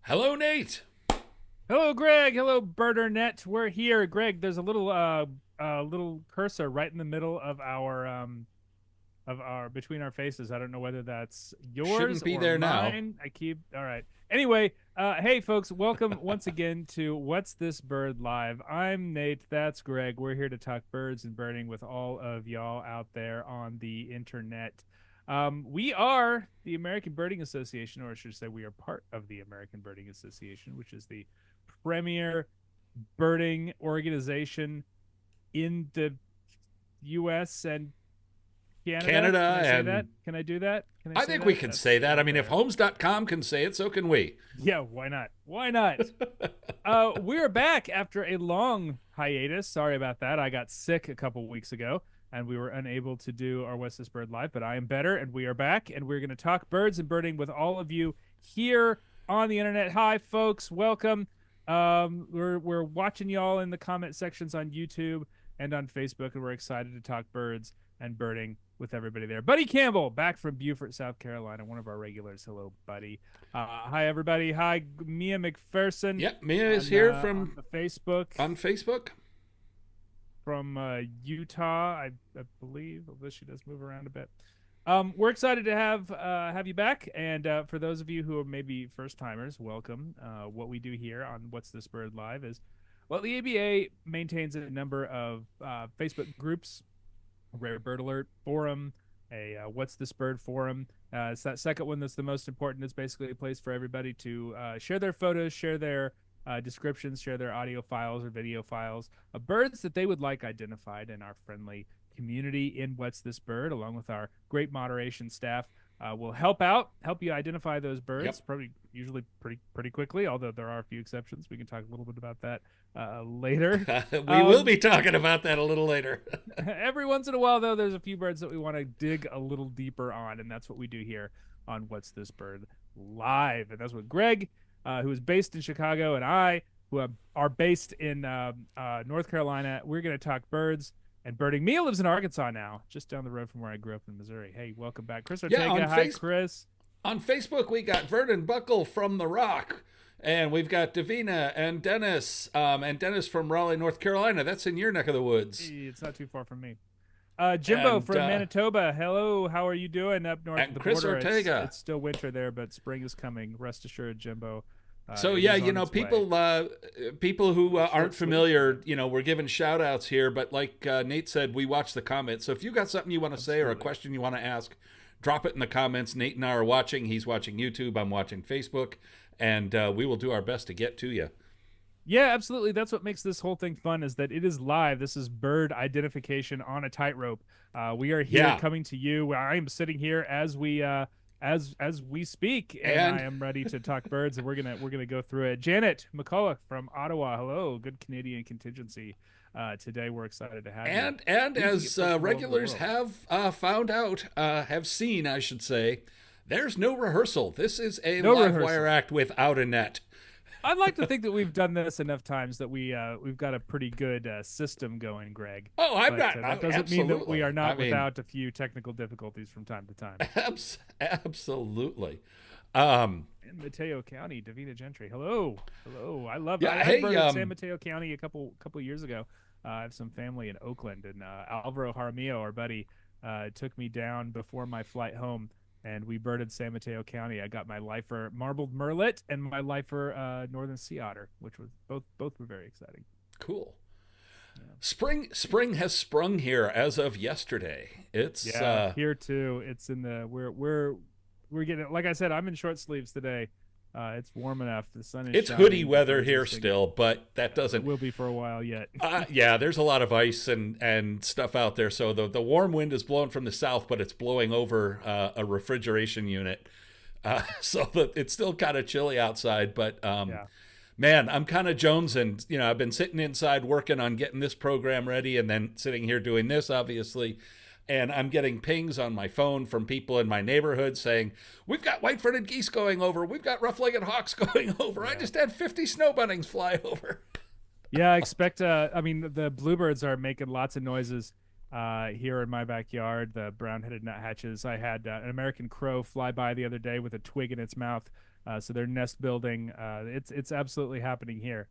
Hello, Nate. Hello, Greg. Hello, Birdernet. We're here, Greg. There's a little cursor right in the middle of our between our faces. I don't know whether that's yours Shouldn't be or there now. mine. All right. Anyway, hey folks, welcome once again to What's This Bird Live. I'm Nate. That's Greg. We're here to talk birds and birding with all of y'all out there on the internet. We are the American Birding Association, or I should say, we are part of the American Birding Association, which is the premier birding organization in the U.S. and Canada. Canada Can I say and that? Can I do that? Can I say think that? we can say that. I mean, if homes.com can say it, so can we. Yeah, why not? Why not? We're back after a long hiatus. Sorry about that. I got sick a couple weeks ago, and we were unable to do our What's This Bird Live, but I am better, and we are back, and we're going to talk birds and birding with all of you here on the internet. Hi, folks. Welcome. We're watching y'all in the comment sections on YouTube and on Facebook, and we're excited to talk birds and birding with everybody there. Buddy Campbell, back from Beaufort, South Carolina, one of our regulars. Hello, buddy. Hi, everybody. Hi, Mia McPherson. Yep, Mia is here from on Facebook. On Facebook. From Utah, I believe, although she does move around a bit. We're excited to have you back, and for those of you who are maybe first timers, welcome. What we do here on What's This Bird Live is, well, the ABA maintains a number of Facebook groups, a Rare Bird Alert forum, a What's This Bird forum. It's that second one that's the most important. It's basically a place for everybody to share their photos, share their descriptions, share their audio files or video files of birds that they would like identified in our friendly community in What's This Bird, along with our great moderation staff. Will help you identify those birds. Yep. Probably usually pretty quickly, although there are a few exceptions. We can talk a little bit about that later. We will be talking about that a little later. Every once in a while, though, there's a few birds that we want to dig a little deeper on, and that's what we do here on What's This Bird Live. And that's what Greg, who is based in Chicago, and I, who are based in North Carolina, we're going to talk birds and birding. Mia lives in Arkansas now, just down the road from where I grew up in Missouri. Hey, welcome back. Chris Ortega. Hi, Chris. On Facebook, we got Vernon Buckle from The Rock. And we've got Davina and Dennis from Raleigh, North Carolina. That's in your neck of the woods. It's not too far from me. Jimbo from Manitoba. Hello, how are you doing up north of the Chris border? Ortega. It's still winter there, but spring is coming. Rest assured, Jimbo. So yeah, people who aren't familiar, we're giving shout outs here, but like Nate said, we watch the comments. So if you got something you want to say or a question you want to ask, drop it in the comments. Nate and I are watching. He's watching YouTube. I'm watching Facebook, and we will do our best to get to you. Yeah, absolutely. That's what makes this whole thing fun, is that it is live. This is bird identification on a tightrope. We are here coming to you. I am sitting here as we speak, and I am ready to talk birds, and we're gonna go through it. Janet McCullough from Ottawa. Hello, good Canadian contingency. Today we're excited to have you. And as regulars have found out, have seen, I should say, there's no rehearsal. This is a live wire act without a net. I'd like to think that we've done this enough times that we've got a pretty good system going, Greg. Oh, that doesn't mean that we are not without a few technical difficulties from time to time. Absolutely. In Mateo County, Davina Gentry. Hello. I love it. I bird in San Mateo County a couple years ago. I have some family in Oakland, and Alvaro Jaramillo, our buddy, took me down before my flight home, and we birded San Mateo County. I got my lifer marbled murrelet and my lifer northern sea otter, which was both were very exciting. Cool. Yeah. Spring has sprung here as of yesterday. It's here too. It's in the we're getting, like I said, I'm in short sleeves today. It's warm enough. The sun is. It's shining. Hoodie weather here still, but that doesn't. It will be for a while yet. Yeah, there's a lot of ice and stuff out there. So the warm wind is blowing from the south, but it's blowing over a refrigeration unit, so that it's still kind of chilly outside. But man, I'm kind of jonesing. I've been sitting inside working on getting this program ready, and then sitting here doing this, obviously. And I'm getting pings on my phone from people in my neighborhood saying, we've got white-fronted geese going over. We've got rough-legged hawks going over. Yeah. I just had 50 snow bunnings fly over. Yeah, I expect, the bluebirds are making lots of noises here in my backyard, the brown-headed nuthatches. I had an American crow fly by the other day with a twig in its mouth. So they're nest building. It's absolutely happening here.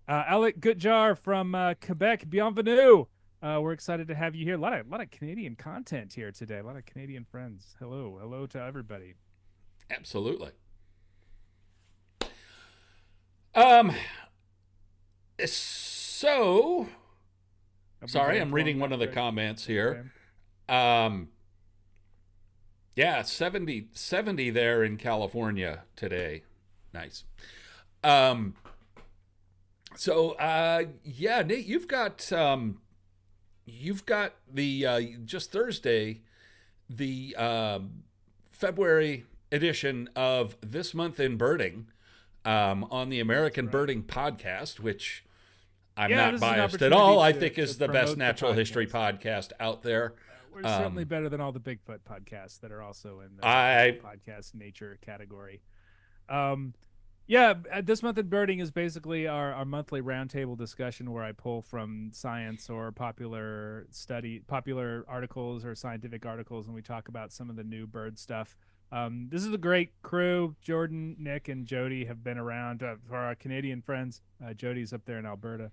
Alec Gutjar from Quebec, bienvenue. We're excited to have you here. A lot of Canadian content here today. A lot of Canadian friends. Hello to everybody. Absolutely. So, sorry, I'm reading one of the comments here. Yeah, 70 there in California today. Nice. So, yeah, Nate, you've got the just Thursday, the February edition of This Month in Birding on the American Birding Podcast, which I'm not biased at all. I think is the best natural history podcast out there. We're certainly better than all the Bigfoot podcasts that are also in the podcast nature category. Yeah, This Month in Birding is basically our monthly roundtable discussion where I pull from science or popular articles or scientific articles, and we talk about some of the new bird stuff. This is a great crew. Jordan, Nick, and Jody have been around for our Canadian friends. Jody's up there in Alberta.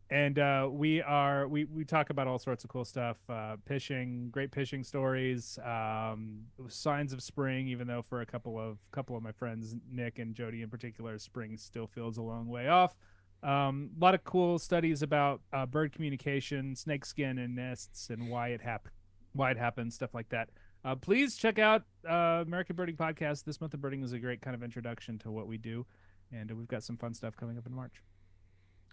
And we talk about all sorts of cool stuff, great pishing stories, signs of spring, even though for a couple of my friends, Nick and Jody in particular, spring still feels a long way off. A lot of cool studies about bird communication, snakeskin and nests, and why it happens, stuff like that. Please check out American Birding Podcast. This Month of Birding is a great kind of introduction to what we do, and we've got some fun stuff coming up in March.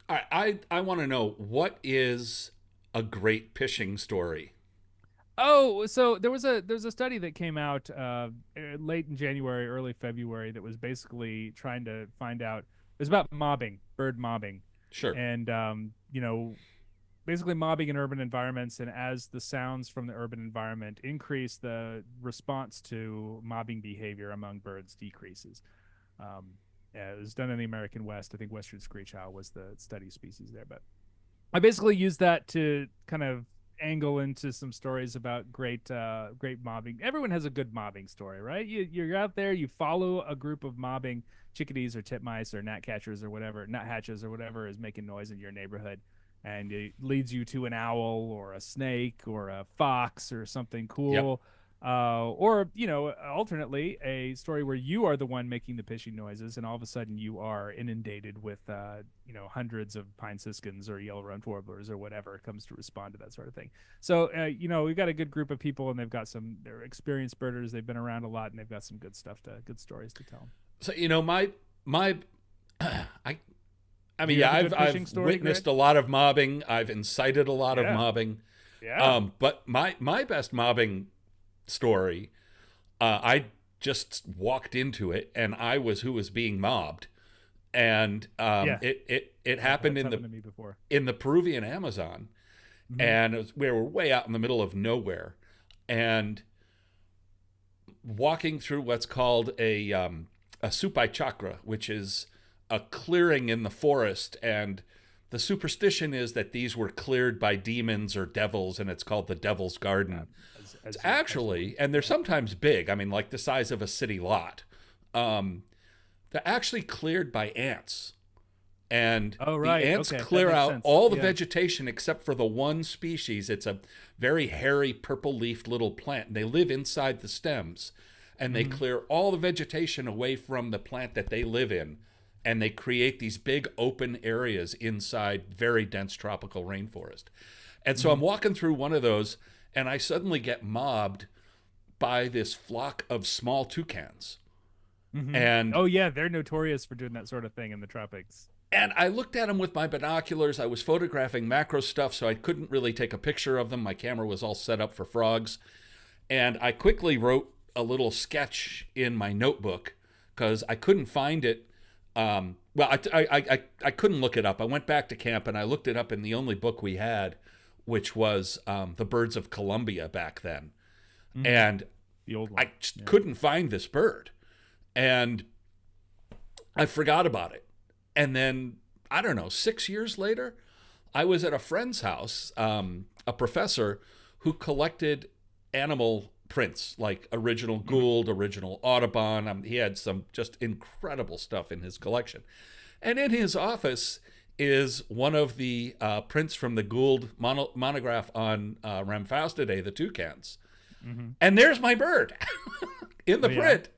All right, I want to know, what is a great pishing story? Oh, so there's a study that came out late in January, early February that was basically trying to find out. It was about mobbing, bird mobbing. Sure. And basically mobbing in urban environments, and as the sounds from the urban environment increase, the response to mobbing behavior among birds decreases. It was done in the American West. I think Western screech owl was the study species there. But I basically used that to kind of angle into some stories about great mobbing. Everyone has a good mobbing story, right? You're out there, you follow a group of mobbing chickadees or titmice or gnatcatchers or whatever, nuthatches or whatever is making noise in your neighborhood, and it leads you to an owl or a snake or a fox or something cool. Yep. Or, alternately, a story where you are the one making the pishing noises, and all of a sudden you are inundated with, hundreds of pine siskins or yellow-rumped warblers or whatever comes to respond to that sort of thing. So, we've got a good group of people, and they're experienced birders. They've been around a lot, and they've got some good stories to tell. So, I've witnessed a lot of mobbing. I've incited a lot of mobbing. Yeah. But my best mobbing story, I just walked into it, and I was who was being mobbed, and it happened in the Peruvian Amazon, mm-hmm. and we were way out in the middle of nowhere, and walking through what's called a supai chakra, which is a clearing in the forest, and the superstition is that these were cleared by demons or devils, and it's called the Devil's Garden. It's actually, and they're sometimes big, like the size of a city lot. They're actually cleared by ants. And the ants clear out all the vegetation except for the one species. It's a very hairy, purple-leafed little plant. And they live inside the stems. And they clear all the vegetation away from the plant that they live in. And they create these big open areas inside very dense tropical rainforest. And so I'm walking through one of those, and I suddenly get mobbed by this flock of small toucans. Mm-hmm. And they're notorious for doing that sort of thing in the tropics. And I looked at them with my binoculars. I was photographing macro stuff, so I couldn't really take a picture of them. My camera was all set up for frogs. And I quickly wrote a little sketch in my notebook because I couldn't find it. I couldn't look it up. I went back to camp and I looked it up in the only book we had, which was The Birds of Columbia back then. Mm-hmm. And the old one. I just couldn't find this bird. And I forgot about it. And then, I don't know, 6 years later, I was at a friend's house, a professor who collected animal prints, like original Gould, original Audubon. He had some just incredible stuff in his collection. And in his office is one of the prints from the Gould monograph on Rhamphastidae, the toucans. Mm-hmm. And there's my bird in the print.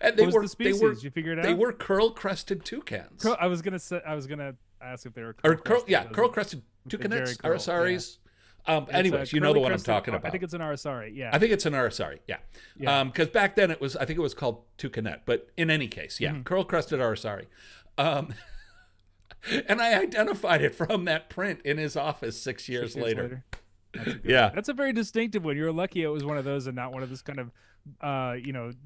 And what was the species? You figured it out? They were curl-crested toucans. I was gonna ask if they were curl-crested toucanets, arasaris. Anyways, you know the one I'm talking about. I think it's an arasari. Yeah. I think it's an arasari. Yeah. Because back then I think it was called toucanet. But in any case, yeah, curl-crested arasari. And I identified it from that print in his office 6 years later. That's a very distinctive one. You're lucky it was one of those and not one of this kind of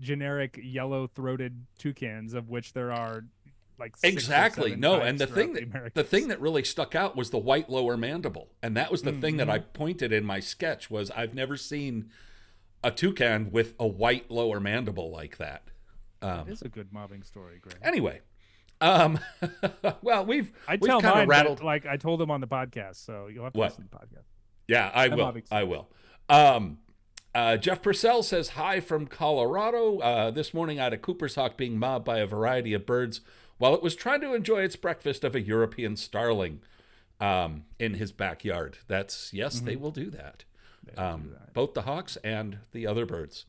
generic yellow-throated toucans, of which there are like 6 exactly. or 7 no, and the thing that really stuck out was the white lower mandible, and that was the thing that I pointed in my sketch was I've never seen a toucan with a white lower mandible like that. That is a good mobbing story, Greg. Anyway. Well, we've kind of rattled. Like I told him on the podcast, so you'll have to listen to the podcast. Yeah, I will. Jeff Purcell says hi from Colorado. This morning I had a Cooper's hawk being mobbed by a variety of birds while it was trying to enjoy its breakfast of a European starling in his backyard. They will do that. Both the hawks and the other birds.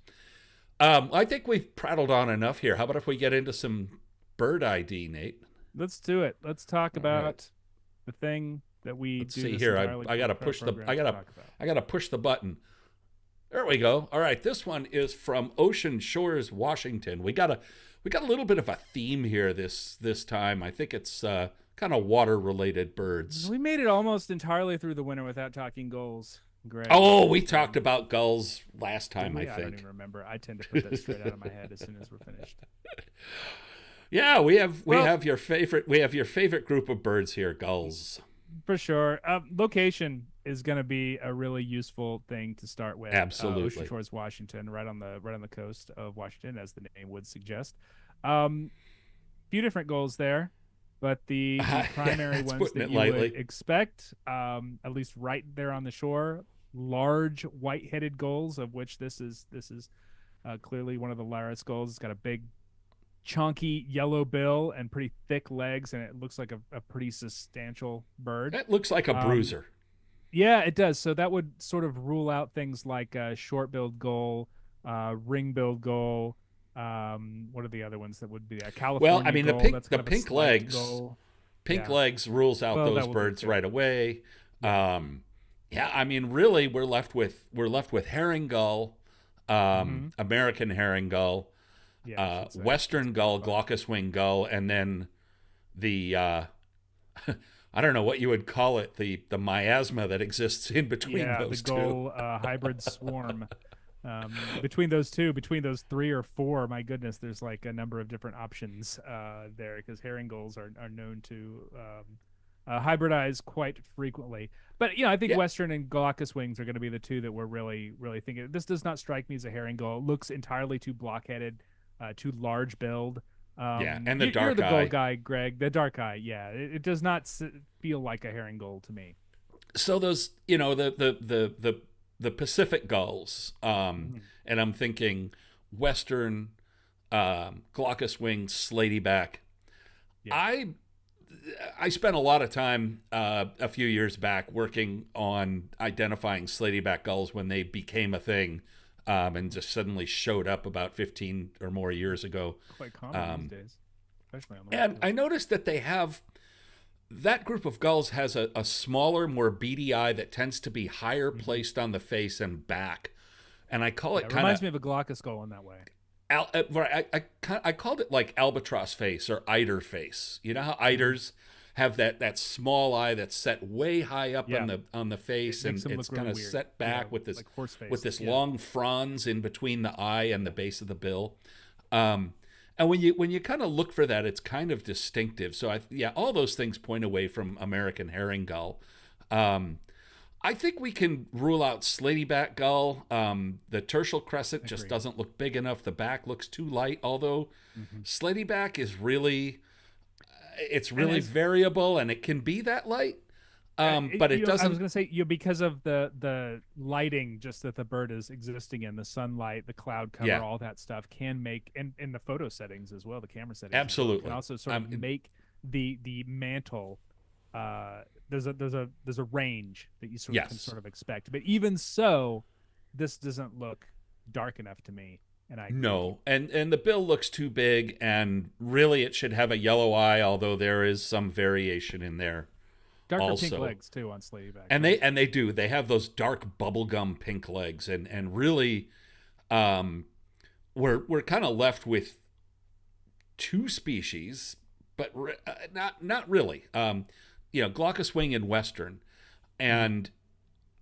I think we've prattled on enough here. How about if we get into some bird ID, Nate? Let's do it. Let's talk about the thing that we Let's see here. I gotta push the button. There we go. All right, this one is from Ocean Shores, Washington. We got a little bit of a theme here this time. I think it's kind of water related birds. We made it almost entirely through the winter without talking gulls, Greg. Oh, we talked about gulls last time. I think. I don't even remember. I tend to put that straight out of my head as soon as we're finished. Yeah, we have your favorite group of birds here, gulls. For sure. Location is going to be a really useful thing to start with. Absolutely. Ocean Shores, Washington, right on the coast of Washington, as the name would suggest. Few different gulls there, but the primary ones that you would expect, at least right there on the shore, large white-headed gulls, of which this is clearly one of the Laris gulls. It's got a big, chunky yellow bill and pretty thick legs, and it looks like a pretty substantial bird. It looks like a bruiser. Yeah, it does. So that would sort of rule out things like short-billed gull, ring-billed gull. What are the other ones that would be there? California gull. Well, I mean, the pink legs. Gull. Pink legs rules out those birds right away. I mean, really, we're left with herring gull, American herring gull, western gull, glaucous wing gull, and then the I don't know what you would call it, the miasma that exists in between those two. Yeah, the gull hybrid swarm. Between those 3 or 4, my goodness, there's like a number of different options there, because herring gulls are known to hybridize quite frequently. But I think western and glaucous wings are going to be the two that we're really thinking. This does not strike me as a herring gull. It looks entirely too block-headed, too large build. And the dark eye. You're the gull guy, Greg. The dark eye, it does not feel like a herring gull to me. So those, the Pacific gulls, and I'm thinking western glaucous winged slatyback. Yeah. I spent a lot of time a few years back working on identifying slatyback gulls when they became a thing. And just suddenly showed up about 15 or more years ago. Quite common these days, especially on the And I noticed that that group of gulls has a smaller, more beady eye that tends to be higher placed on the face and back. And I call it kind of... reminds me of a glaucous gull in that way. I called it like albatross face or eider face. You know how eiders have that small eye that's set way high up on the face, and it's kind of set back with this like long fronds in between the eye and the base of the bill. And when you kind of look for that, it's kind of distinctive. So all those things point away from American herring gull. I think we can rule out slatyback gull. The tertial crescent just doesn't look big enough. The back looks too light, although slatyback is really... It's really variable, and it can be that light. But it I was doesn't. going to say, because of the lighting, just that the bird is existing in, the sunlight, the cloud cover, Yeah, all that stuff can make, and the photo settings as well, the camera settings as well, can absolutely. also sort of make the mantle. There's a range that you sort of can Yes. sort of expect, but even so, this doesn't look dark enough to me, and I agree with you. No, and the bill looks too big, and really it should have a yellow eye, although there is some variation in there Darker pink also. legs too on Slatyback, And right? they do. They have those dark bubblegum pink legs, and really, um, we're kind of left with two species, but not really. Glaucous wing and western, and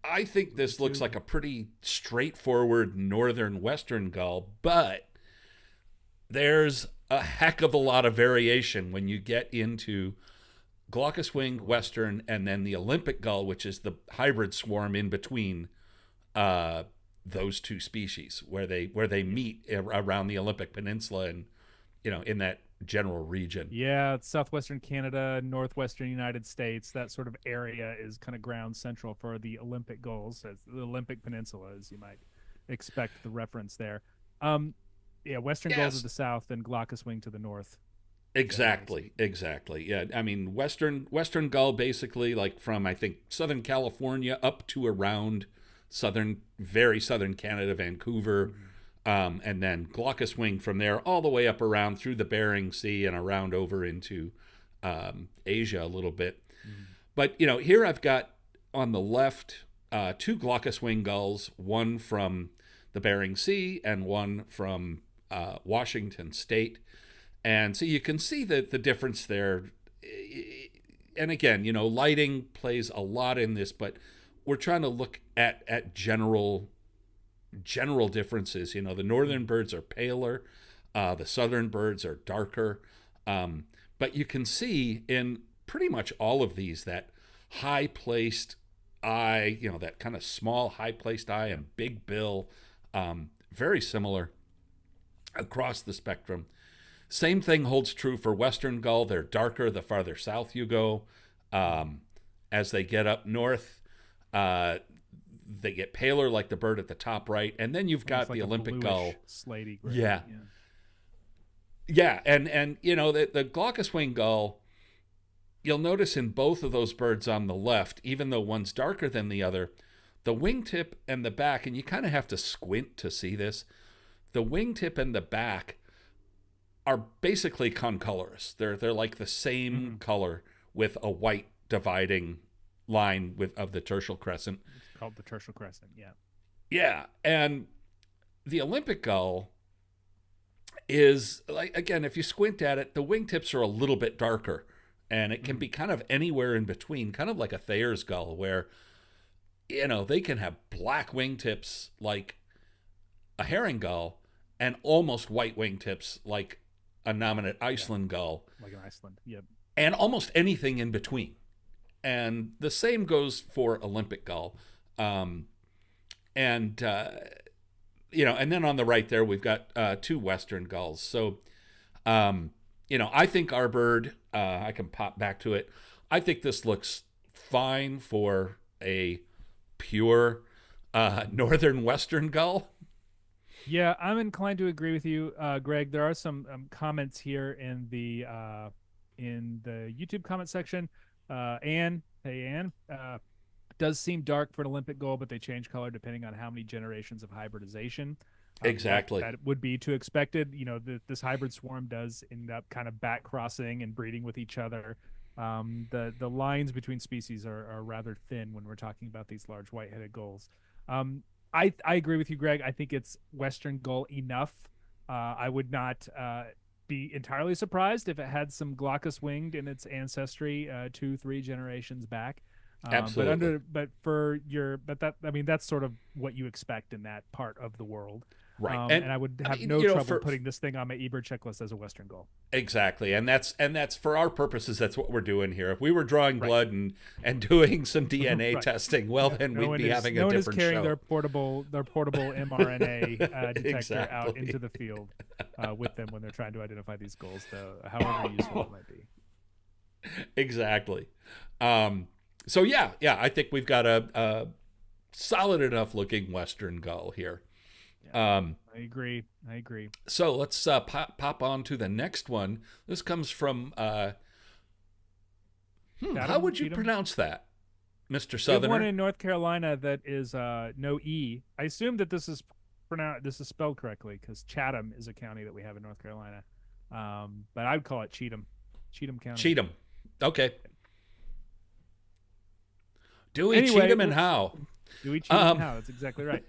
I think this looks like a pretty straightforward northern western gull, but there's a heck of a lot of variation when you get into glaucous winged western and then the Olympic gull, which is the hybrid swarm in between those two species, where they meet around the Olympic Peninsula and in that general region. Yeah, it's southwestern Canada, northwestern United States. That sort of area is kind of ground central for the Olympic gulls, as the Olympic Peninsula, as you might expect the reference there. Yeah, western gulls to Yes, the south and glaucous wing to the north. exactly, exactly. Yeah, I mean western gull basically like from I think Southern California up to around very southern Canada, Vancouver. And then glaucous wing from there all the way up around through the Bering Sea and around over into Asia a little bit. But here I've got on the left two glaucous wing gulls, one from the Bering Sea and one from Washington State, and so you can see the difference there. And again, lighting plays a lot in this, but we're trying to look at general differences. The northern birds are paler, the southern birds are darker, but you can see in pretty much all of these that high placed eye, that kind of small high placed eye and big bill, very similar across the spectrum. Same thing holds true for western gull. They're darker the farther south you go. As they get up north, they get paler, like the bird at the top right, and then you've got Like the a Olympic bluish, gull. slaty gray. Yeah, yeah, and the glaucous wing gull. You'll notice in both of those birds on the left, even though one's darker than the other, the wingtip and the back, and you kind of have to squint to see this. The wingtip and the back are basically concolorous. They're like the same color with a white dividing line of the tertial crescent. It's called the tertial crescent. Yeah. Yeah, and the Olympic gull is like, again, if you squint at it, the wingtips are a little bit darker, and it can be kind of anywhere in between, kind of like a Thayer's gull, where they can have black wingtips like a herring gull and almost white wingtips like a nominate Iceland gull, Like an Iceland. Yep. and almost anything in between. And the same goes for Olympic gull. And then on the right there, we've got two western gulls. So, I think our bird, I can pop back to it. I think this looks fine for a pure northern western gull. Yeah, I'm inclined to agree with you, Greg. There are some comments here in the YouTube comment section. Anne, hey Anne, does seem dark for an Olympic gull, but they change color depending on how many generations of hybridization. Exactly. That would be to expected. This hybrid swarm does end up kind of back crossing and breeding with each other. The lines between species are rather thin when we're talking about these large white-headed gulls. I agree with you, Greg. I think it's western gull enough. I would not be entirely surprised if it had some glaucous winged in its ancestry 2-3 generations back. Absolutely. That's sort of what you expect in that part of the world. Right. And I would have no trouble putting this thing on my eBird checklist as a western gull. Exactly. And that's for our purposes, that's what we're doing here. If we were drawing blood and doing some DNA Right. testing, well, then we'd be having a different show. No one is carrying their portable mRNA detector Exactly. out into the field with them when they're trying to identify these gulls, though, however useful it might be. Exactly. So yeah, I think we've got a solid enough looking western gull here. Yeah, I agree. I agree. So let's pop on to the next one. This comes from how would you Cheatham? pronounce that, Mr. We have one Southerner? in North Carolina that is no E. I assume that this is pronounced. This is spelled correctly because Chatham is a county that we have in North Carolina. But I'd call it Cheatham, Cheatham County. Cheatham. Okay. Dewey, Anyway, Cheatham, and Howe. Dewey Cheatham and Howe. That's exactly right.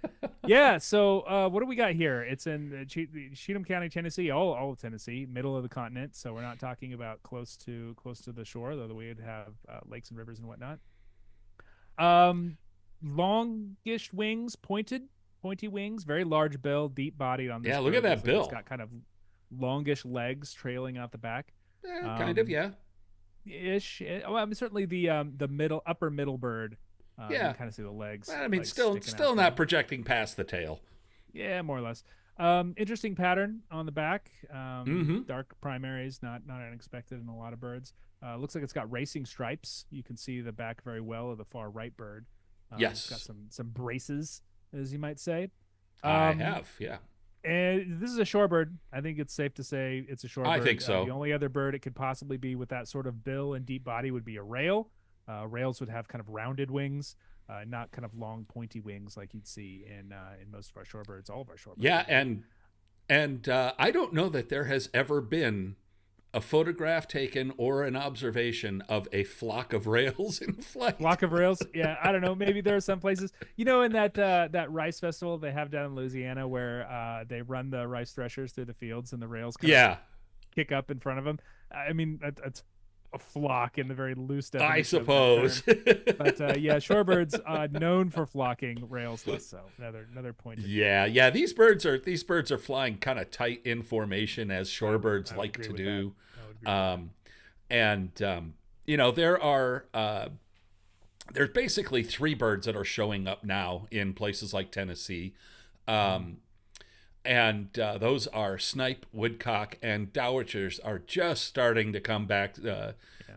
Yeah. So what do we got here? It's in Cheatham County, Tennessee. All of Tennessee, middle of the continent. So we're not talking about close to the shore, though we would have lakes and rivers and whatnot. Longish wings, pointy wings, very large bill, deep bodied on this. Yeah, look at that bill. It's got kind of longish legs trailing out the back. Kind of, yeah. Ish. Well, I mean, certainly the upper middle bird. You can kind of see the legs. I mean, legs still not projecting past the tail. Yeah, more or less. Interesting pattern on the back. Dark primaries, not unexpected in a lot of birds. Looks like it's got racing stripes. You can see the back very well of the far right bird. Yes, it's got some braces, as you might say. I have, yeah. And this is a shorebird. I think it's safe to say it's a shorebird. I think so. The only other bird it could possibly be with that sort of bill and deep body would be a rail. Rails would have kind of rounded wings, not kind of long pointy wings like you'd see in most of our shorebirds, all of our shorebirds. Yeah, and I don't know that there has ever been a photograph taken or an observation of a flock of rails in flight. Flock of rails? Yeah, I don't know. Maybe there are some places, in that rice festival they have down in Louisiana where they run the rice threshers through the fields and the rails kind of kick up in front of them. I mean, that's a flock in the very loose definition. I suppose. But shorebirds known for flocking, rails less so. Another point. Yeah. These birds are flying kind of tight in formation as shorebirds like to do. There's basically three birds that are showing up now in places like Tennessee. And those are snipe, woodcock, and dowitchers are just starting to come back.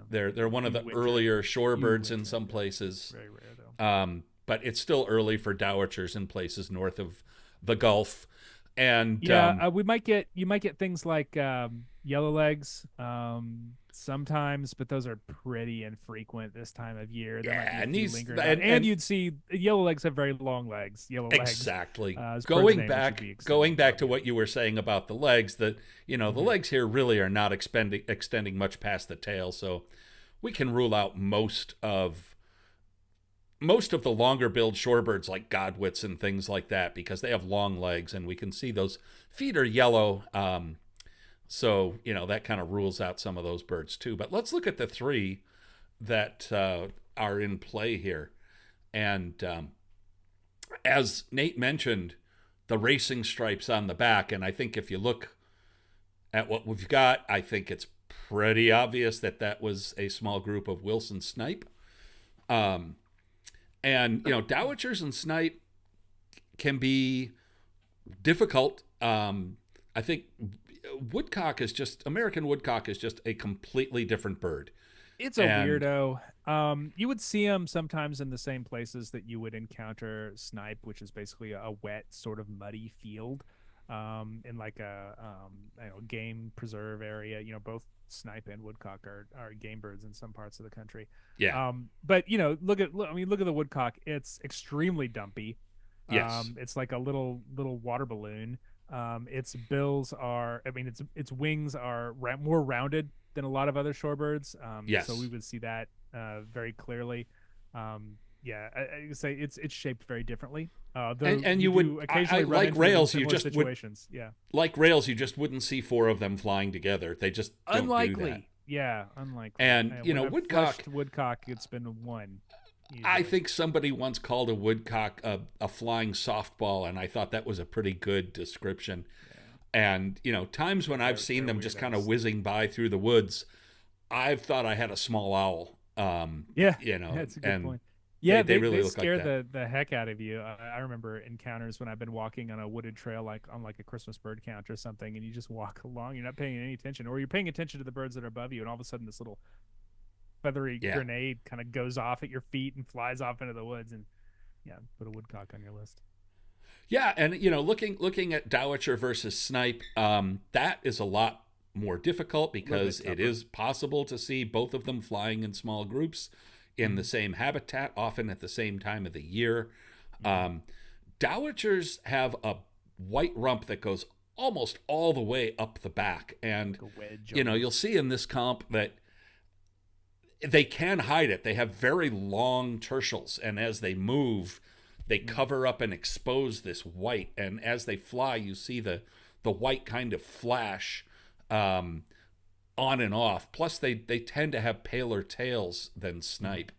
They're one of the earlier shorebirds in some places. Very rare though. But it's still early for dowitchers in places north of the Gulf. And you might get things like yellowlegs sometimes, but those are pretty infrequent this time of year. And you'd see yellowlegs have very long legs. Exactly. Going back to what you were saying about the legs, that the legs here really are not extending much past the tail, so we can rule out most of the longer billed shorebirds like godwits and things like that because they have long legs, and we can see those feet are yellow. So, that kind of rules out some of those birds too. But let's look at the three that are in play here. And as Nate mentioned, the racing stripes on the back. And I think if you look at what we've got, I think it's pretty obvious that was a small group of Wilson snipe. And, dowitchers and snipe can be difficult. I think American woodcock is just a completely different bird. It's a weirdo. You would see them sometimes in the same places that you would encounter snipe, which is basically a wet, sort of muddy field, in like a game preserve area. Both snipe and woodcock are game birds in some parts of the country. Yeah. But look at the woodcock. It's extremely dumpy. Yes. It's like a little water balloon. Its bills its wings are more rounded than a lot of other shorebirds. Yes. So we would see that very clearly. I say it's shaped very differently. And you would occasionally like rails. You just situations. Like rails, you just wouldn't see four of them flying together. They just don't unlikely. do that. Yeah, unlikely. And woodcock. It's been one. Usually. I think somebody once called a woodcock a flying softball, and I thought that was a pretty good description. Yeah. And, times when I've seen them just kind of whizzing by through the woods, I've thought I had a small owl. That's a good point. Yeah, they really scare the heck out of you. I remember encounters when I've been walking on a wooded trail, like on a Christmas bird count or something, and you just walk along, you're not paying any attention, or you're paying attention to the birds that are above you, and all of a sudden this little feathery Yeah. grenade kind of goes off at your feet and flies off into the woods. And yeah, put a woodcock on your list. Yeah, and looking at Dowitcher versus Snipe, that is a lot more difficult because it is possible to see both of them flying in small groups in the same habitat, often at the same time of the year. Dowitchers have a white rump that goes almost all the way up the back, and you'll see in this comp that they can hide it. They have very long tertials, and as they move, they cover up and expose this white, and as they fly, you see the white kind of flash on and off. Plus, they tend to have paler tails than Snipe.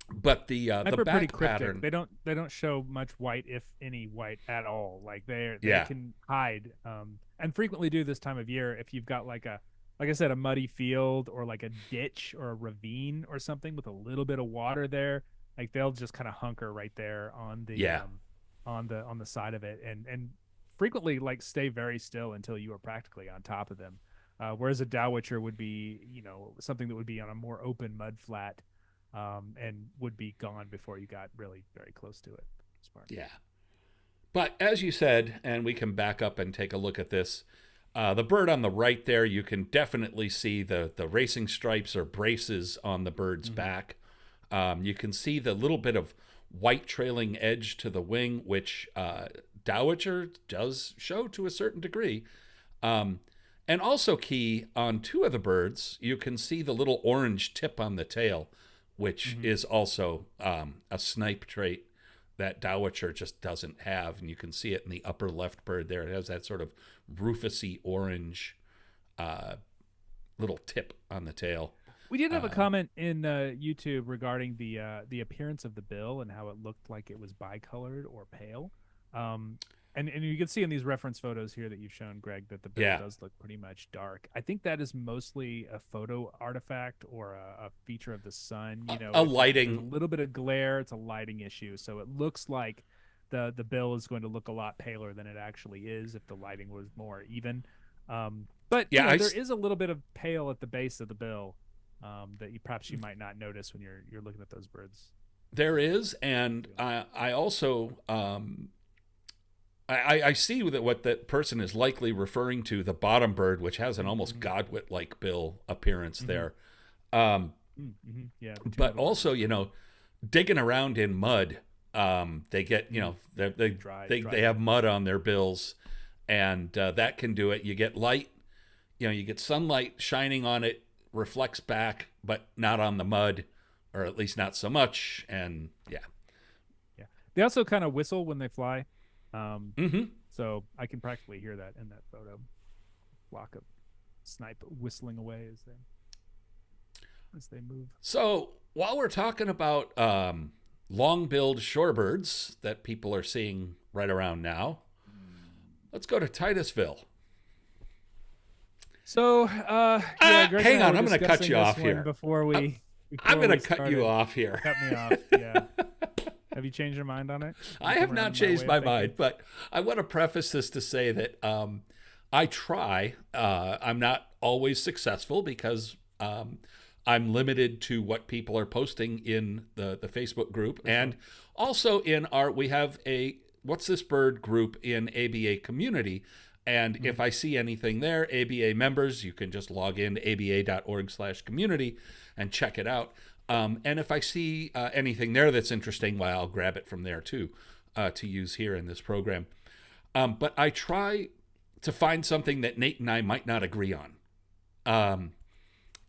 But the back pattern, they don't show much white, if any white at all. Like they can hide, and frequently do this time of year if you've got like I said, a muddy field or like a ditch or a ravine or something with a little bit of water there. Like they'll just kind of hunker right there on the on the side of it, and frequently like stay very still until you are practically on top of them. Whereas a Dowitcher would be, something that would be on a more open mud flat, and would be gone before you got really very close to it. Yeah. But as you said, and we can back up and take a look at this, the bird on the right there, you can definitely see the racing stripes or braces on the bird's back. You can see the little bit of white trailing edge to the wing, which Dowitcher does show to a certain degree. And also key on two of the birds, you can see the little orange tip on the tail, which is also a Snipe trait that Dowitcher just doesn't have. And you can see it in the upper left bird there. It has that sort of rufusy orange little tip on the tail. We did have a comment in YouTube regarding the appearance of the bill and how it looked like it was bicolored or pale. And you can see in these reference photos here that you've shown, Greg, that the bill does look pretty much dark. I think that is mostly a photo artifact or a feature of the sun. A lighting, a little bit of glare. It's a lighting issue, so it looks like the bill is going to look a lot paler than it actually is if the lighting was more even. But there is a little bit of pale at the base of the bill that you might not notice when you're looking at those birds. There is, and I also I see that what that person is likely referring to, the bottom bird, which has an almost godwit-like bill appearance there. Yeah, but also, digging around in mud, they get, they have mud on their bills, and that can do it. You get light, you get sunlight shining on it, reflects back, but not on the mud, or at least not so much. And yeah. They also kind of whistle when they fly. So I can practically hear that in that photo. Flock of Snipe whistling away as they move. So while we're talking about long-billed shorebirds that people are seeing right around now, let's go to Titusville. So hang on, I'm going to cut you off here. I'm going to cut you off here. Cut me off. Yeah. Have you changed your mind on it? I have not changed my mind, but I want to preface this to say that I try. I'm not always successful because I'm limited to what people are posting in the Facebook group. And also we have a What's This Bird group in ABA community. And if I see anything there, ABA members, you can just log in to aba.org/community and check it out. And if I see anything there that's interesting, well, I'll grab it from there too, to use here in this program. But I try to find something that Nate and I might not agree on. And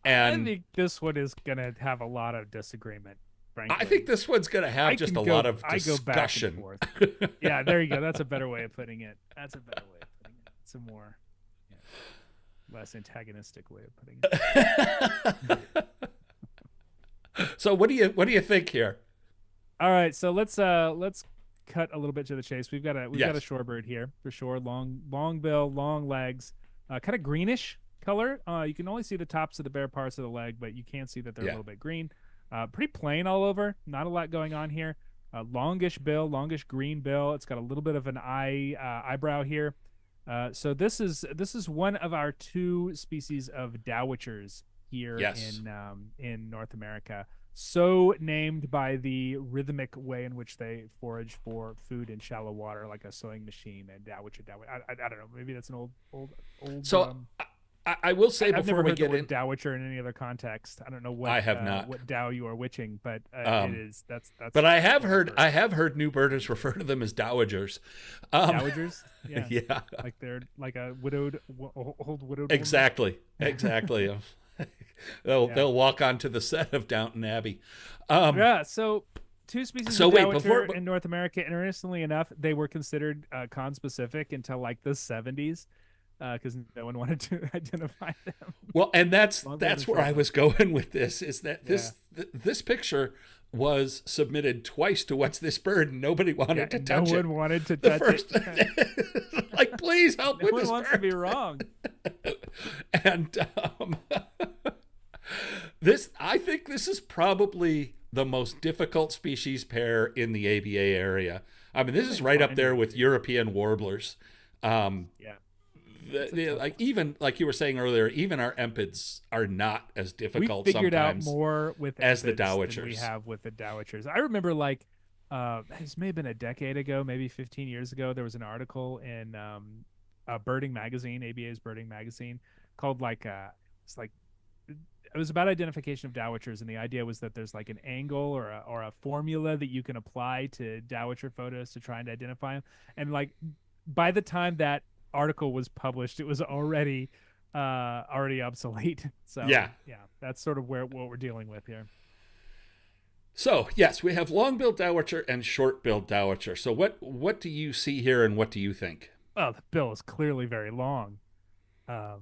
I think this one is going to have a lot of disagreement, frankly. I think this one's going to have just a lot of discussion. I go back and forth. Yeah, there you go. That's a better way of putting it. It's a more less antagonistic way of putting it. So what do you think here? All right, so let's cut a little bit to the chase. We've got a shorebird here for sure. Long bill, long legs, kind of greenish color. You can only see the tops of the bare parts of the leg, but you can see that they're a little bit green. Pretty plain all over. Not a lot going on here. Longish bill, longish green bill. It's got a little bit of an eyebrow here. So this is one of our two species of Dowitchers here Yes. in North America. So named by the rhythmic way in which they forage for food in shallow water, like a sewing machine and Dowitcher. I don't know. Maybe that's an old. So I will say I've before never we heard the get word in, Dowitcher in any other context. I don't know I have not. what Dow you are witching, but it Um, is. That's but what I have heard new birders refer to them as dowagers. Um, Dowagers. Yeah, yeah, like they're like a old widowed exactly, exactly. They'll walk onto the set of Downton Abbey. Yeah. So two species So of wait, Dowitcher in North America. Interestingly enough, they were considered conspecific until like the 70s because no one wanted to identify them. well, and that's Long-billed and where I short-billed. was going with this. Is that Yeah. this picture was submitted twice to What's This Bird, and nobody wanted to touch no it. one wanted to The touch first, it. like, please help No with one this wants bird. to be wrong. And I think this is probably the most difficult species pair in the ABA area. I mean, this is right up there with European warblers. Yeah. Like even like you were saying earlier, even our empids are not as We difficult figured out sometimes more with as the empids than we Dowitchers. have with the Dowitchers. I remember like this may have been a decade ago, maybe 15 years ago. There was an article in Birding Magazine, ABA's Birding Magazine, called like it's like it was about identification of Dowitchers, and the idea was that there's like an angle or a formula that you can apply to Dowitcher photos to try and identify them. And like by the time that article was published, it was already obsolete. So Yeah. that's sort of what we're dealing with here. So yes, we have long-billed Dowitcher and short-billed Dowitcher. So what do you see here, and what do you think? Well, the bill is clearly very long.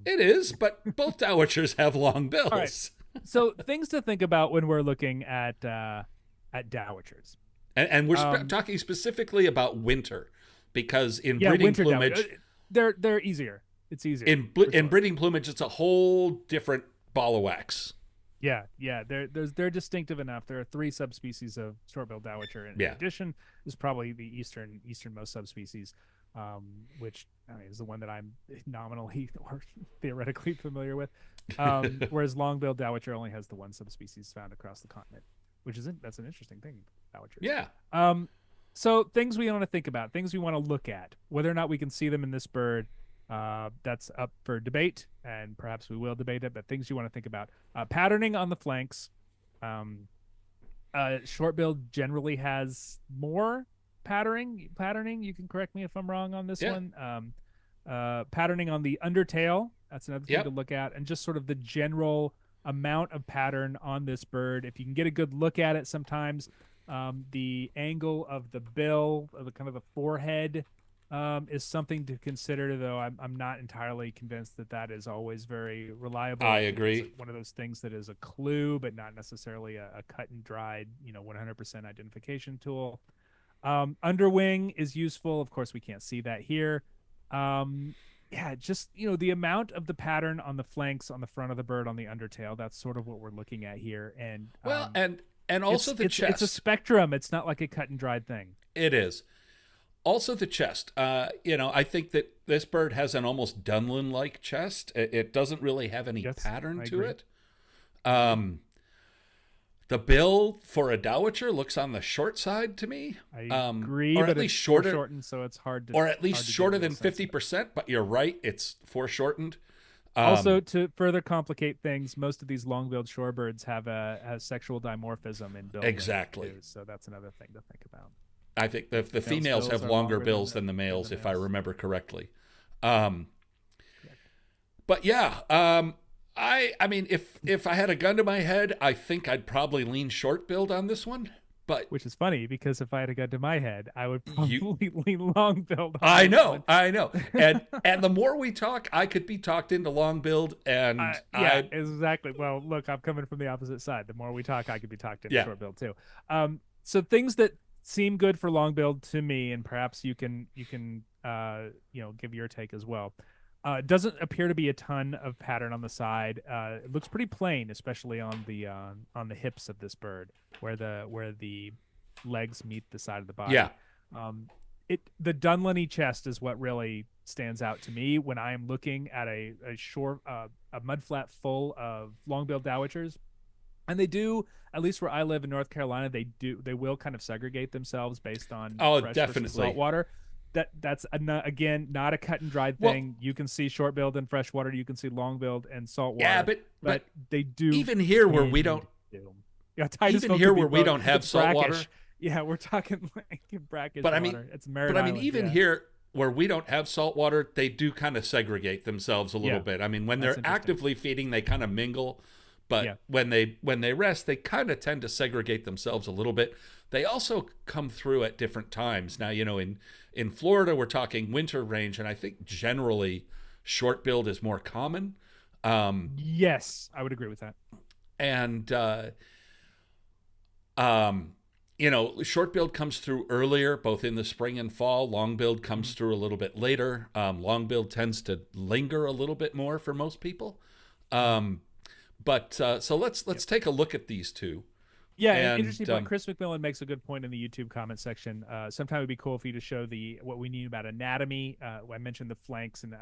It is, but both Dowitchers have long bills. All right. So things to think about when we're looking at Dowitchers. And we're talking specifically about winter, because in breeding winter plumage, they're easier. It's easier. in breeding plumage, it's a whole different ball of wax. Yeah. They're distinctive enough. There are 3 subspecies of short-billed Dowitcher. In addition, is probably the easternmost subspecies, which is the one that I'm nominally or theoretically familiar with. Whereas long-billed Dowitcher only has the one subspecies found across the continent, that's an interesting thing. Dowitchers. Yeah. So things we want to think about, things we want to look at, whether or not we can see them in this bird. That's up for debate, and perhaps we will debate it, but things you want to think about. Patterning on the flanks. Short-billed generally has more patterning. You can correct me if I'm wrong on this one. Patterning on the undertail. That's another thing to look at, and just sort of the general amount of pattern on this bird. If you can get a good look at it sometimes, the angle of the bill, of the kind of the forehead, is something to consider, though I'm not entirely convinced that is always very reliable. I agree. It's one of those things that is a clue, but not necessarily a cut and dried, 100% identification tool. Underwing is useful. Of course, we can't see that here. Just the amount of the pattern on the flanks, on the front of the bird, on the undertail. That's sort of what we're looking at here. And and also the chest. It's a spectrum. It's not like a cut and dried thing. It is. Also the chest. I think that this bird has an almost Dunlin-like chest. It doesn't really have any pattern to it. The bill for a Dowitcher looks on the short side to me. I agree, or but at least it's shorter, foreshortened, so it's hard to. Or at least shorter than get a sense of it. 50%. But you're right; it's foreshortened. Also, to further complicate things, most of these long-billed shorebirds have a sexual dimorphism in bill. Exactly. Too, so that's another thing to think about. I think the females have longer bills than the males, if I remember correctly. But yeah, I mean, if I had a gun to my head, I think I'd probably lean short-billed on this one. But which is funny, because if I had a gun to my head, I would probably lean long-billed. I know. And the more we talk, I could be talked into long-billed, and exactly. Well, look, I'm coming from the opposite side. The more we talk, I could be talked into short-billed too. So things that seem good for long-billed to me, and perhaps you can give your take as well. Doesn't appear to be a ton of pattern on the side. It looks pretty plain, especially on the hips of this bird, where the legs meet the side of the body. Yeah. The Dunlin-y chest is what really stands out to me when I am looking at a a mud flat full of long-billed dowitchers, and they do, at least where I live in North Carolina, they will kind of segregate themselves based on Oh, fresh versus definitely. saltwater. That's again not a cut and dried Well, thing. You can see short-billed in freshwater, you can see long-billed and saltwater. yeah, but they do even here where we don't, yeah, even here where we don't have saltwater. Yeah, we're talking like brackish But I water. mean, It's Merritt but I mean, Island, even yeah. here where we don't have salt water, they do kind of segregate themselves a little Yeah. bit. I mean, when That's they're interesting. actively feeding, they kind of mingle, but Yeah. when they rest, they kind of tend to segregate themselves a little bit. They also come through at different times. Now, in Florida, we're talking winter range, and I think generally short-billed is more common. Yes, I would agree with that. And short-billed comes through earlier, both in the spring and fall. Long-billed comes through a little bit later. Long-billed tends to linger a little bit more for most people. But so let's take a look at these two. Yeah, And, an interesting point. Chris McMillan makes a good point in the YouTube comment section. Sometime it'd be cool for you to show what we need about anatomy. I mentioned the flanks, and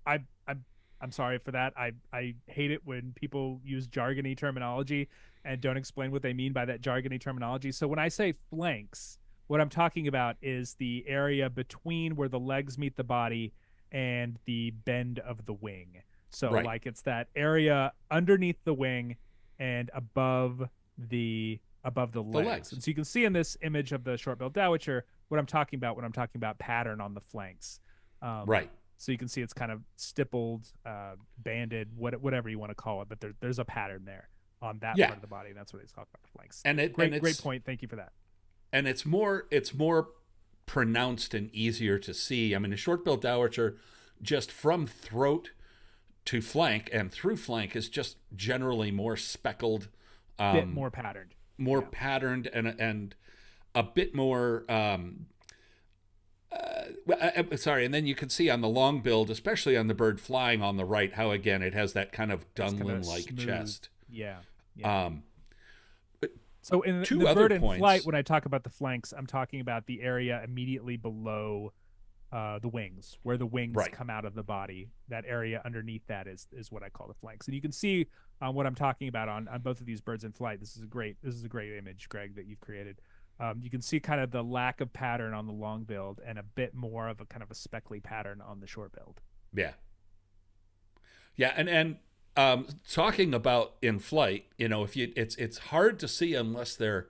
I'm sorry for that. I hate it when people use jargony terminology and don't explain what they mean by that jargony terminology. So when I say flanks, what I'm talking about is the area between where the legs meet the body and the bend of the wing. So Right. like it's that area underneath the wing and above the legs. legs. And so you can see in this image of the short-billed dowitcher what I'm talking about when I'm talking about pattern on the flanks. Right. So you can see it's kind of stippled, banded, whatever you want to call it, but there's a pattern there on that Yeah. part of the body. And that's what it's called about the flanks. Great point. Thank you for that. And it's more pronounced and easier to see. I mean, a short-billed dowitcher, just from throat to flank and through flank, is just generally more speckled, Bit more patterned. patterned, and a bit more. Sorry, and then you can see on the long billed, especially on the bird flying on the right, how again it has that kind of Dunlin-like chest. Yeah. But So in two the other bird in points. flight, when I talk about the flanks, I'm talking about the area immediately below the wings, where the wings Right. come out of the body. That area underneath that is what I call the flanks. And you can see what I'm talking about on both of these birds in flight. This is a great image, Greg, that you've created. You can see kind of the lack of pattern on the long billed and a bit more of a kind of a speckly pattern on the short billed. Yeah. And talking about in flight, it's hard to see unless they're,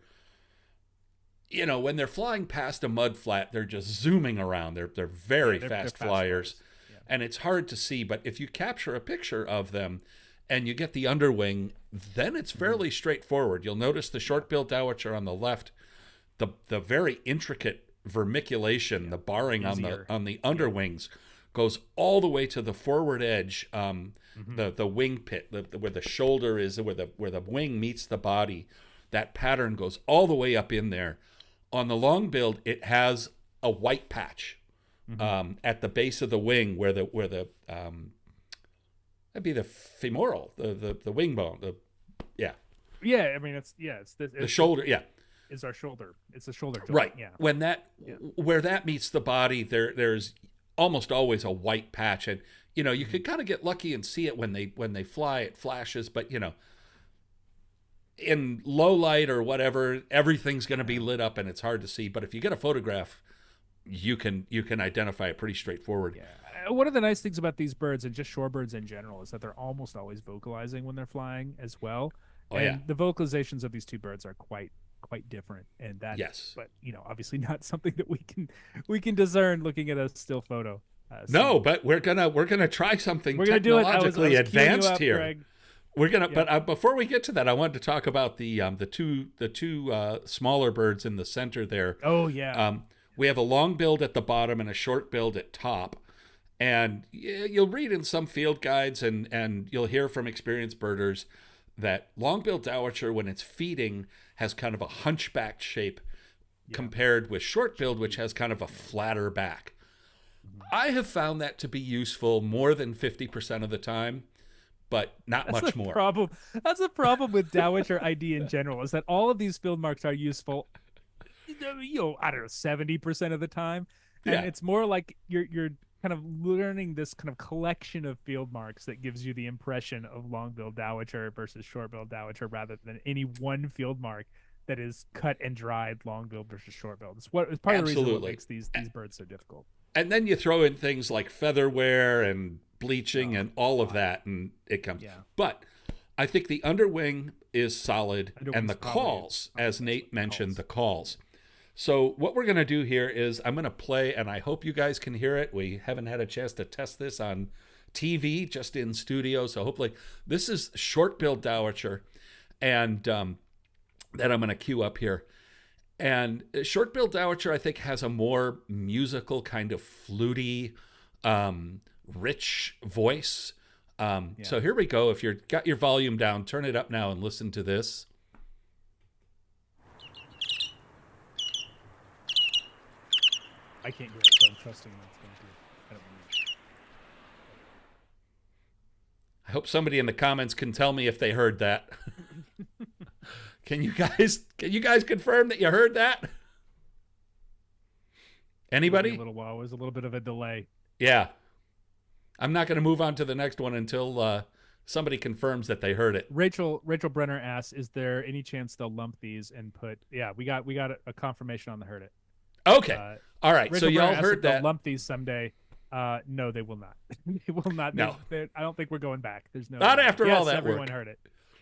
when they're flying past a mud flat, they're just zooming around. They're very fast flyers, Yeah. and it's hard to see. But if you capture a picture of them and you get the underwing, then it's fairly straightforward. You'll notice the short-billed dowitcher on the left, the very intricate vermiculation, the barring on the underwings goes all the way to the forward edge, the wing pit, where the shoulder is, where the wing meets the body. That pattern goes all the way up in there. On the long billed, it has a white patch at the base of the wing where the that'd be the femoral, the wing bone. I mean it's the shoulder. Yeah. Is our shoulder. It's the shoulder joint. Right. Yeah. When where that meets the body, there's almost always a white patch, and you could kind of get lucky and see it when they fly. It flashes, but in low light or whatever, everything's going to be lit up and it's hard to see. But if you get a photograph, you can identify it pretty straightforward. Yeah. One of the nice things about these birds and just shorebirds in general is that they're almost always vocalizing when they're flying as well. Oh, and yeah. the vocalizations of these two birds are quite different, and that Yes. but obviously not something that we can discern looking at a still photo. No, but we're gonna try something we're gonna do it. technologically advanced here. Greg. We're gonna, but before we get to that, I wanted to talk about the two smaller birds in the center there. Oh yeah. We have a long billed at the bottom and a short billed at top, and you'll read in some field guides and you'll hear from experienced birders that long-billed dowitcher, when it's feeding, has kind of a hunchback shape compared with short-billed, which has kind of a flatter back. I have found that to be useful more than 50% of the time, but not much more. That's a problem with Dowitcher ID in general, is that all of these field marks are useful, I don't know, 70% of the time. And it's more like you're kind of learning this kind of collection of field marks that gives you the impression of long-billed Dowitcher versus short-billed Dowitcher, rather than any one field mark that is cut and dried long-billed versus short-billed. It's part of the reason what makes these birds so difficult. And then you throw in things like feather wear and bleaching and all of that, and it comes. Yeah. But I think the underwing is solid, and the probably calls, as Nate mentioned, the calls. So what we're going to do here is I'm going to play, and I hope you guys can hear it. We haven't had a chance to test this on TV, just in studio. So hopefully this is short-billed Dowitcher, and that I'm going to cue up here. And short-billed Dowitcher, I think, has a more musical, kind of fluty, rich voice. So here we go. If you've got your volume down, turn it up now and listen to this. I can't hear it, so I'm trusting that's going to. I don't know. I hope somebody in the comments can tell me if they heard that. Can you guys confirm that you heard that? Anybody? A little while. It was a little bit of a delay. Yeah. I'm not going to move on to the next one until somebody confirms that they heard it. Rachel Brenner asks, "Is there any chance they'll lump these and put?" Yeah, we got a confirmation on the heard it. Okay. All right. Rachel So Brenner y'all asked heard if they'll that. lump these someday. No, they will not. They will not. No. I don't think we're going back. There's no. Not after all that everyone work. heard it.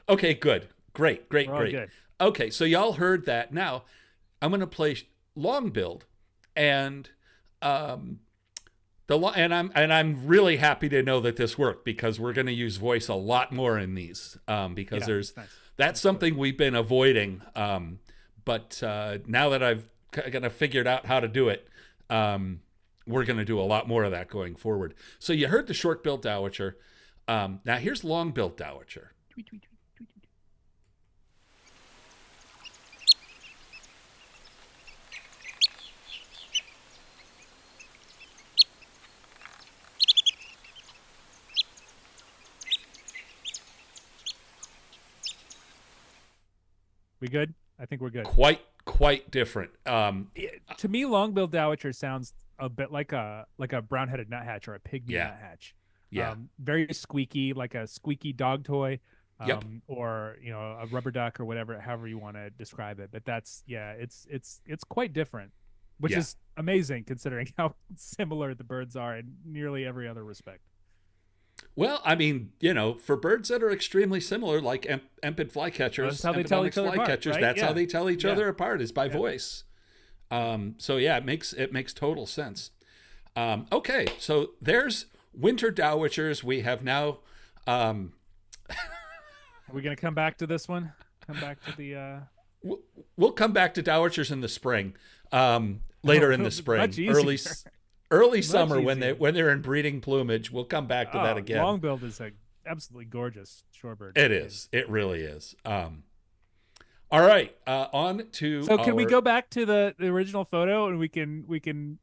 Okay, good. Great. We're all good. Okay, so y'all heard that. Now, I'm going to play long billed, and I'm really happy to know that this worked, because we're going to use voice a lot more in these, because that's something we've been avoiding. But now that I've kind of figured out how to do it, we're going to do a lot more of that going forward. So you heard the short-billed Dowitcher. Now here's long-billed Dowitcher. Tweet, tweet, tweet, tweet, tweet. We good? I think we're good. Quite different. To me, long-billed Dowitcher sounds a bit like a brown-headed nuthatch or a pygmy nuthatch. Yeah. Very squeaky, like a squeaky dog toy. Yep. Or a rubber duck or whatever, however you want to describe it. But that's it's quite different, which is amazing considering how similar the birds are in nearly every other respect. Well, I mean, for birds that are extremely similar, like empid flycatchers, that's how they tell each other apart, right? That's how they tell each other apart, is by voice. So yeah, it makes total sense. Okay, so there's winter Dowitchers. We have now. Are we going to come back to this one? Come back to the. We'll come back to Dowitchers in the spring. Later in the spring, early summer when they're in breeding plumage. We'll come back to that again. Long-billed is a absolutely gorgeous shorebird. It is. It really is. All right. On to. So can we go back to the original photo, and we can.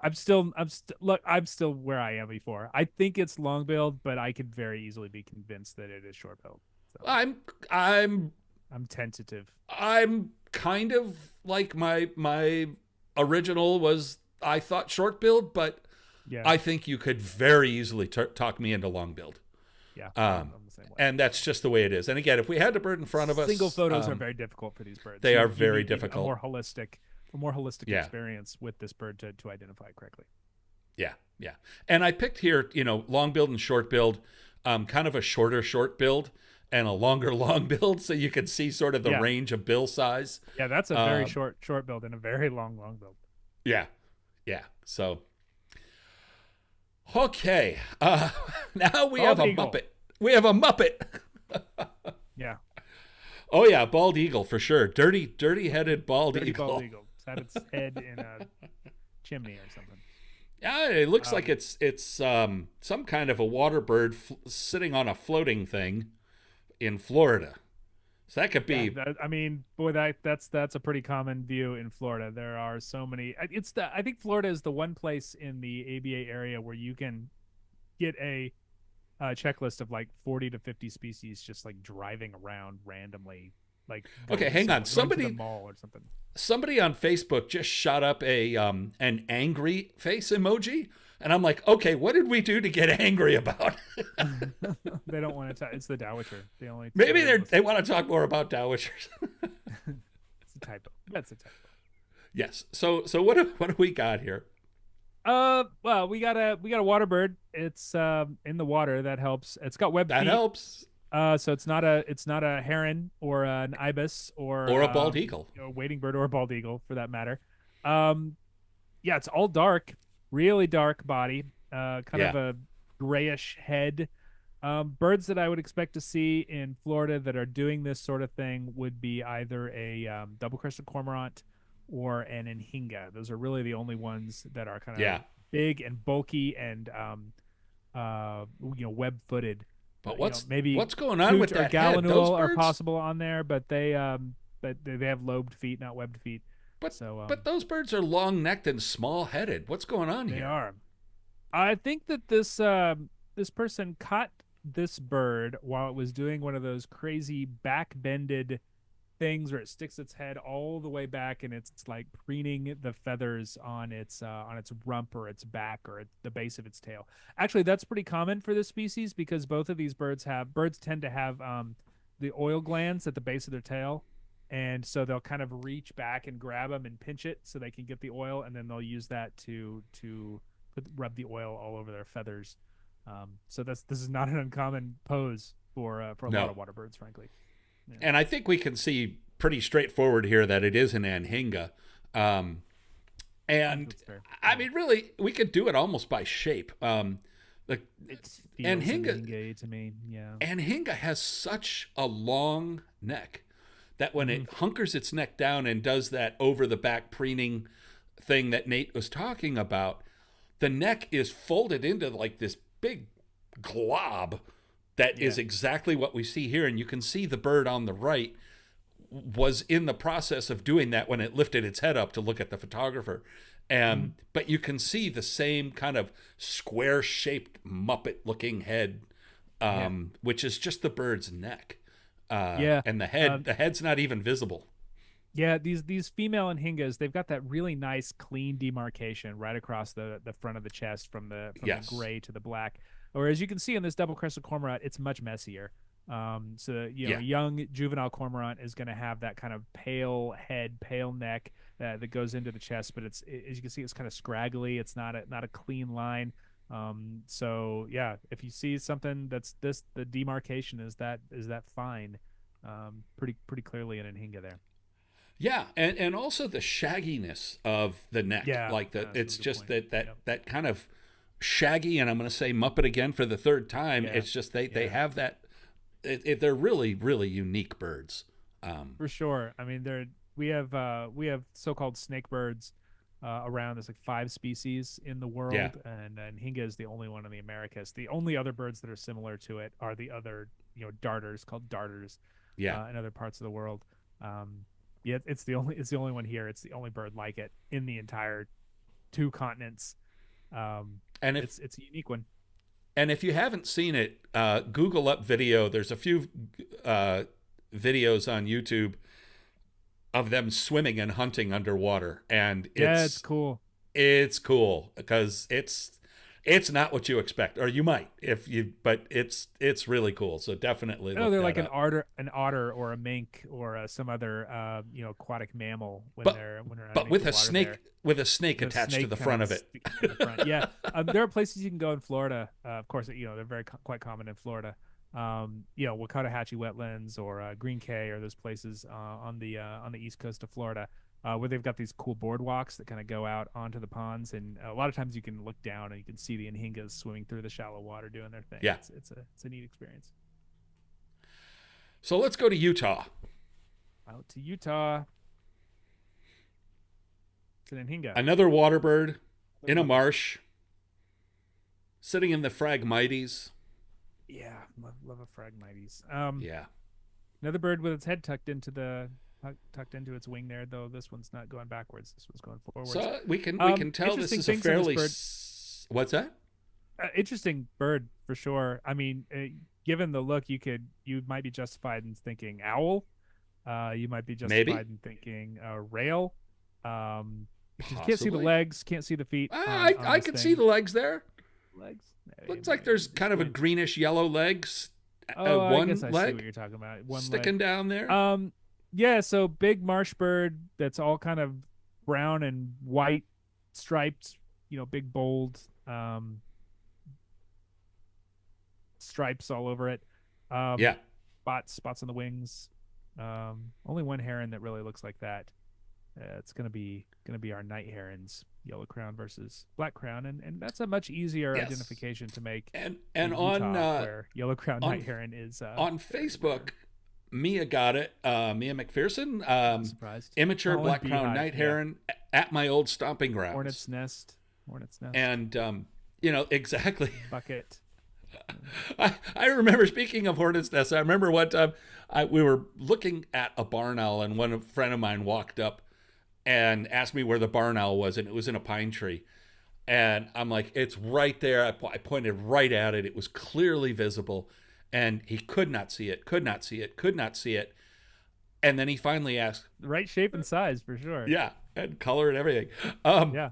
I'm still where I am before. I think it's long-billed, but I could very easily be convinced that it is short-billed. So I'm tentative. I'm kind of like my original was. I thought short-billed, but I think you could very easily talk me into long-billed. Yeah. I'm the same way. And that's just the way it is. And again, if we had the bird in front of us, single photos are very difficult for these birds. They are very difficult. A more holistic experience with this bird to identify it correctly. Yeah. And I picked here, long-billed and short-billed, kind of a shorter short-billed and a longer long-billed, so you can see sort of the range of bill size. Yeah, that's a very short-billed and a very long-billed. Yeah. So, okay. Now we have a Muppet. We have a Muppet. Yeah. Oh yeah, bald eagle for sure. Dirty-headed bald eagle. Bald eagle. It's had its head in a chimney or something. Yeah, it looks like it's some kind of a water bird sitting on a floating thing in Florida. So that could be. Yeah, that's a pretty common view in Florida. There are so many. I think Florida is the one place in the ABA area where you can get a checklist of like 40 to 50 species just like driving around randomly. Like, okay, hang on. Somebody to the mall or something. Somebody on Facebook just shot up an angry face emoji. And I'm like, okay, what did we do to get angry about? They don't want to talk. It's the Dowitcher. The only Maybe they want to talk more about Dowitchers. It's a typo. That's a typo. Yes. So what do we got here? Well, we got a water bird. It's in the water. That helps. It's got webbed That feet. helps. So it's not a heron or an ibis or a bald eagle, a wading bird or a bald eagle for that matter. Yeah, it's all dark, really dark body, kind of a grayish head. Birds that I would expect to see in Florida that are doing this sort of thing would be either a double-crested cormorant or an Anhinga. Those are really the only ones that are kind of big and bulky and web-footed. But maybe what's going on with that head? Those are possible on there, but they have lobed feet, not webbed feet. But those birds are long-necked and small-headed. What's going on here? They are. I think that this person caught this bird while it was doing one of those crazy back-bended things where it sticks its head all the way back and it's like preening the feathers on its rump or its back or at the base of its tail. Actually, that's pretty common for this species because both of these birds tend to have the oil glands at the base of their tail, and so they'll kind of reach back and grab them and pinch it so they can get the oil, and then they'll use that to rub the oil all over their feathers. So this is not an uncommon pose for a lot of water birds, frankly. Yeah. And I think we can see pretty straightforward here that it is an Anhinga. And I mean, really, we could do it almost by shape. It feels Anhinga to me, yeah. Anhinga has such a long neck that when it hunkers its neck down and does that over the back preening thing that Nate was talking about, the neck is folded into like this big glob that is exactly what we see here. And you can see the bird on the right was in the process of doing that when it lifted its head up to look at the photographer. And but you can see the same kind of square-shaped Muppet-looking head, which is just the bird's neck. And the head's not even visible. Yeah, these female Anhingas, they've got that really nice, clean demarcation right across the front of the chest from the gray to the black. Whereas you can see in this double-crested cormorant, it's much messier. A young juvenile cormorant is going to have that kind of pale head, pale neck that goes into the chest, but as you can see, it's kind of scraggly. It's not a clean line. If you see something that's the demarcation is that fine, pretty clearly an Anhinga there. Yeah, and also the shagginess of the neck, it's just that kind of shaggy, and I'm going to say Muppet again for the third time. Yeah. It's just they have that. They're really, really unique birds. For sure. I mean, we have so-called snake birds around. There's like 5 species in the world, and Anhinga is the only one in the Americas. The only other birds that are similar to it are the other darters called darters. In other parts of the world. It's the only one here. It's the only bird like it in the entire 2 continents. And it's a unique one. And if you haven't seen it, Google up video. There's a few videos on YouTube of them swimming and hunting underwater, and it's cool. It's cool because it's not what you expect, or you might but it's really cool. So definitely. They're like an otter or a mink or some other aquatic mammal they're with a snake there. With a snake attached to the front of it. Yeah, there are places you can go in Florida. Of course, they're quite common in Florida. Wakatahatchee wetlands or Green Cay or those places on the east coast of Florida. Where they've got these cool boardwalks that kind of go out onto the ponds, and a lot of times you can look down and you can see the Anhingas swimming through the shallow water doing their thing. Yeah, it's a neat experience. So let's go to Utah. Out to Utah. It's an Anhinga. Another water bird in a marsh, sitting in the Phragmites. Yeah, love a Phragmites. Another bird with its head tucked into its wing there, though this one's not going backwards. This one's going forwards. So we can tell this is a fairly. What's that? Interesting bird for sure. I mean, given the look, you might be justified in thinking owl. You might be justified in thinking rail. You can't see the Possibly. legs, can't see the feet. On I this could thing. see the legs there. Legs. Looks like there's kind of a greenish yellow legs. Oh, I guess One I see what leg you're talking about. One sticking leg. down there. Yeah. So big marsh bird that's all kind of brown and white striped. Big bold stripes all over it. Yeah. Spots on the wings. Only one heron that really looks like that. It's gonna be our Night-Herons, yellow crown versus black crown, and that's a much easier Yes. identification to make. And in on Utah, where yellow crown on- Night-Heron is on Facebook, Mia got it. Mia McPherson, surprised. immature Holland black crown beehive, night heron at my old stomping grounds. Hornet's nest. And exactly. Bucket. I remember, speaking of hornet's nest, I remember one time we were looking at a barn owl, and one friend of mine walked up and asked me where the barn owl was, and it was in a pine tree. And I'm like, it's right there. I pointed right at it. It was clearly visible, and he could not see it. And then he finally asked, The right shape and size for sure. yeah, and color and everything. Yeah.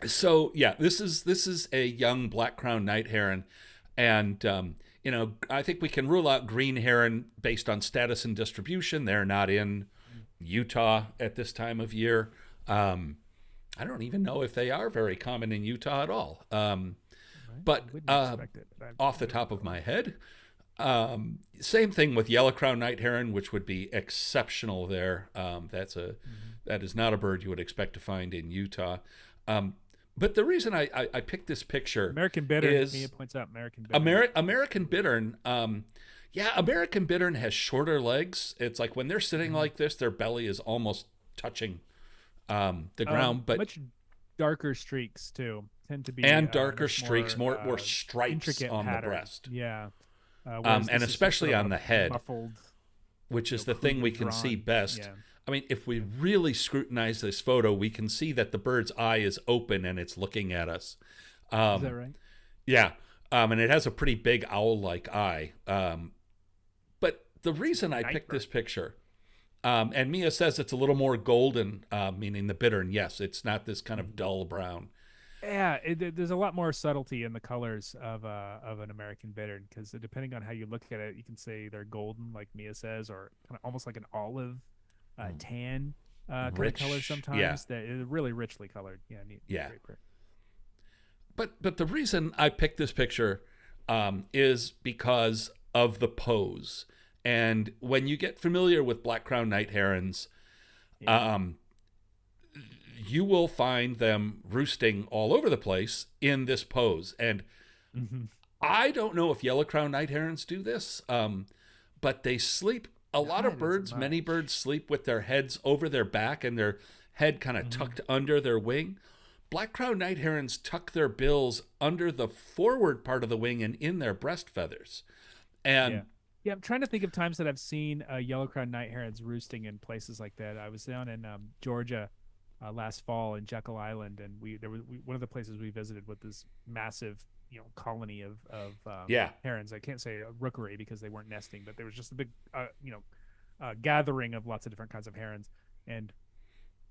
So yeah, this is a young black crown night heron, and I think we can rule out green heron based on status and distribution. They're not in Utah at this time of year. I don't even know if they are very common in Utah at all. But off the top of my head, same thing with yellow crown night heron, which would be exceptional there. That is not a bird you would expect to find in Utah. But the reason I picked this picture, American bittern, is Mia points out American bittern. American bittern. American bittern has shorter legs. It's like when they're sitting like this, their belly is almost touching the ground, but much darker streaks too tend to be, and darker streaks, more stripes intricate on pattern. the breast. Yeah, and especially on the head, muffled, which is the thing we can see best. Yeah. I mean, if we really scrutinize this photo, we can see that the bird's eye is open and it's looking at us. Is that right? Yeah, and it has a pretty big owl-like eye. But the reason I picked this picture, and Mia says it's a little more golden, meaning the bittern. Yes, it's not this kind of dull brown. Yeah, there's a lot more subtlety in the colors of an American bittern, because depending on how you look at it, you can say they're golden, like Mia says, or kind of almost like an olive tan kind of color sometimes. Yeah. They're really richly colored. Yeah, neat. Yeah. Great. But the reason I picked this picture is because of the pose. And when you get familiar with black crown night herons, you will find them roosting all over the place in this pose. And I don't know if yellow crown night herons do this, but they sleep. A lot of birds, many birds sleep with their heads over their back and their head kind of tucked under their wing. Black crown night herons tuck their bills under the forward part of the wing and in their breast feathers. And yeah, I'm trying to think of times that I've seen yellow crown night herons roosting in places like that. I was down in Georgia last fall in Jekyll Island, and one of the places we visited with this massive colony of herons. I can't say a rookery because they weren't nesting, but there was just a big gathering of lots of different kinds of herons. And